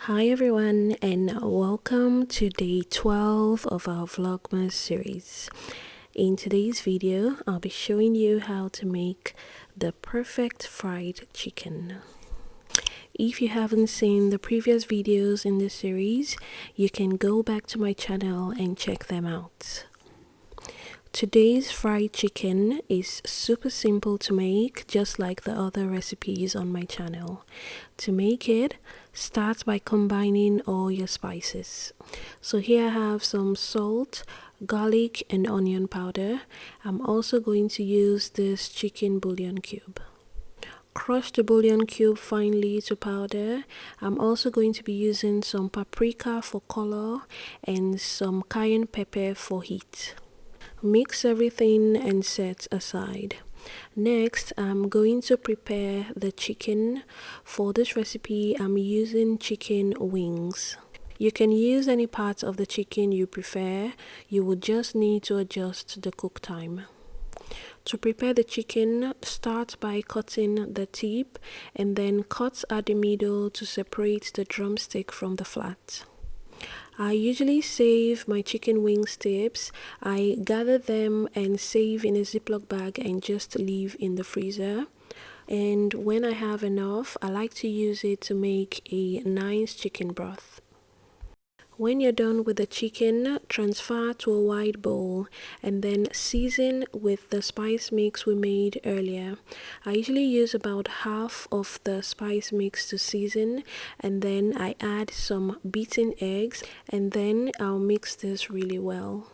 Hi everyone, and welcome to day 12 of our Vlogmas series. In today's video, I'll be showing you how to make the perfect fried chicken. If you haven't seen the previous videos in this series, you can go back to my channel and check them out. Today's fried chicken is super simple to make, just like the other recipes on my channel. To make it, start by combining all your spices. So here I have some salt, garlic and onion powder. I'm also going to use this chicken bouillon cube. Crush the bouillon cube finely to powder. I'm also going to be using some paprika for color and some cayenne pepper for heat. Mix everything and set aside. Next, I'm going to prepare the chicken. For this recipe, I'm using chicken wings. You can use any part of the chicken you prefer. You would just need to adjust the cook time. To prepare the chicken, start by cutting the tip and then cut at the middle to separate the drumstick from the flat. I usually save my chicken wings tips. I gather them and save in a Ziploc bag and just leave in the freezer. And when I have enough, I like to use it to make a nice chicken broth. When you're done with the chicken, transfer to a wide bowl and then season with the spice mix we made earlier. I usually use about half of the spice mix to season, and then I add some beaten eggs, and then I'll mix this really well.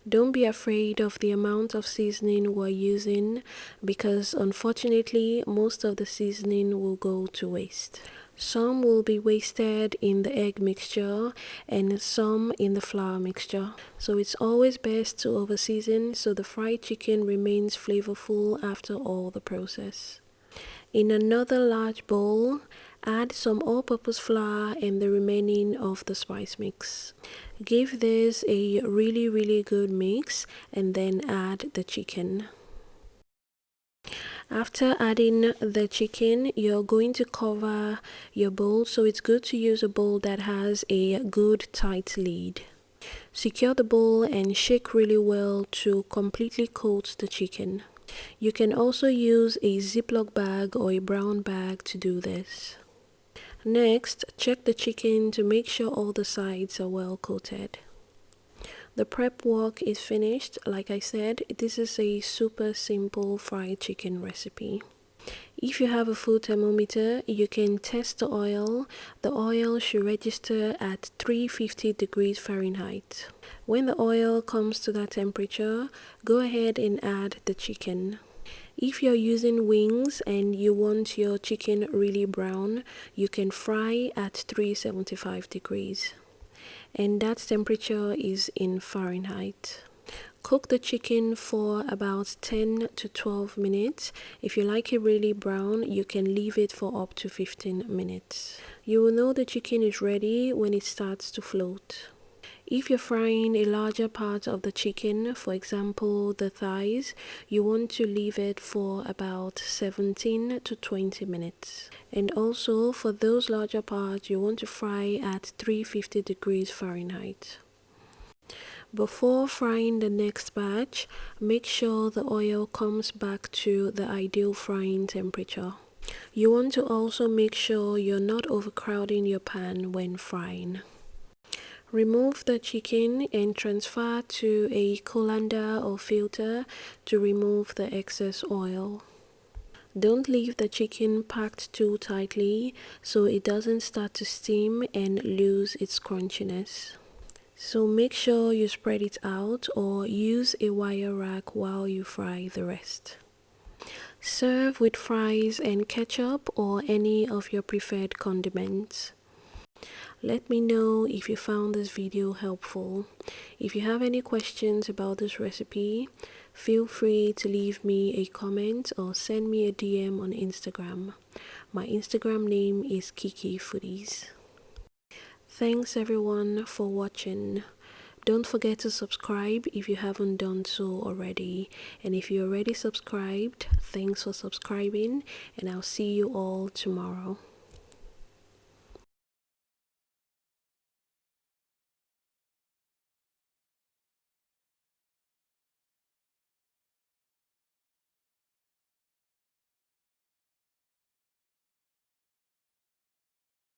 Don't be afraid of the amount of seasoning we're using, because unfortunately most of the seasoning will go to waste. Some will be wasted in the egg mixture and some in the flour mixture. So it's always best to over season so the fried chicken remains flavorful after all the process. In another large bowl, add some all-purpose flour and the remaining of the spice mix. Give this a really good mix and then add the chicken. After adding the chicken, you're going to cover your bowl, so it's good to use a bowl that has a good tight lid. Secure the bowl and shake really well to completely coat the chicken. You can also use a Ziploc bag or a brown bag to do this. Next, check the chicken to make sure all the sides are well coated. The prep work is finished. Like I said, this is a super simple fried chicken recipe. If you have a food thermometer, you can test the oil. The oil should register at 350 degrees Fahrenheit. When the oil comes to that temperature, go ahead and add the chicken. If you're using wings and you want your chicken really brown, you can fry at 375 degrees. And that temperature is in Fahrenheit. Cook the chicken for about 10 to 12 minutes. If you like it really brown, you can leave it for up to 15 minutes. You will know the chicken is ready when it starts to float. If you're frying a larger part of the chicken, for example the thighs, you want to leave it for about 17 to 20 minutes. And also for those larger parts, you want to fry at 350 degrees Fahrenheit. Before frying the next batch, make sure the oil comes back to the ideal frying temperature. You want to also make sure you're not overcrowding your pan when frying. Remove the chicken and transfer to a colander or filter to remove the excess oil. Don't leave the chicken packed too tightly so it doesn't start to steam and lose its crunchiness. So make sure you spread it out or use a wire rack while you fry the rest. Serve with fries and ketchup or any of your preferred condiments. Let me know if you found this video helpful. If you have any questions about this recipe, feel free to leave me a comment or send me a DM on Instagram. My Instagram name is Kiki Foodies. Thanks everyone for watching. Don't forget to subscribe if you haven't done so already. And if you're already subscribed, thanks for subscribing, and I'll see you all tomorrow.